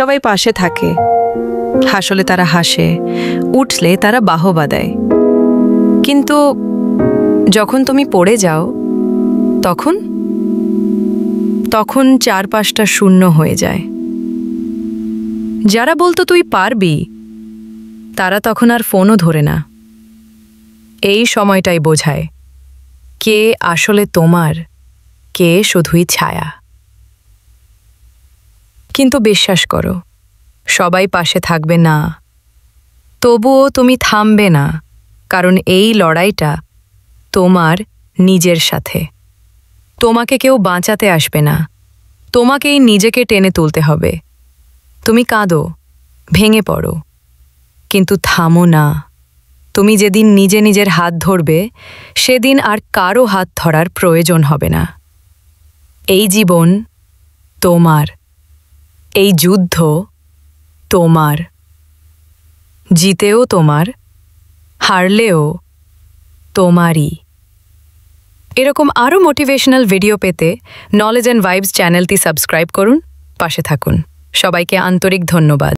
সবাই পাশে থাকে, হাসলে তারা হাসে, উঠলে তারা বাহবা দেয়। কিন্তু যখন তুমি পড়ে যাও তখন তখন চারপাশটা শূন্য হয়ে যায়। যারা বলতো তুই পারবি, তারা তখন আর ফোনও ধরে না। এই সময়টাই বোঝায় কে আসলে তোমার, কে শুধুই ছায়া। কিন্তু বিশ্বাস করো, সবাই পাশে থাকবে না, তবুও তুমি থামবে না, কারণ এই লড়াইটা তোমার নিজের সাথে। তোমাকে কেউ বাঁচাতে আসবে না, তোমাকেই নিজেকে টেনে তুলতে হবে। তুমি কাঁদো, ভেঙে পড়ো, কিন্তু থামো না। তুমি যেদিন নিজে নিজের হাত ধরবে, সেদিন আর কারো হাত ধরার প্রয়োজন হবে না। এই জীবন তোমার, এই যুদ্ধ তোমার, জিতেও তোমার, হারলেও তোমারই। এরকম আরও মোটিভেশনাল ভিডিও পেতে নলেজ অ্যান্ড ভাইবস চ্যানেলটি সাবস্ক্রাইব করুন, পাশে থাকুন। সবাইকে আন্তরিক ধন্যবাদ।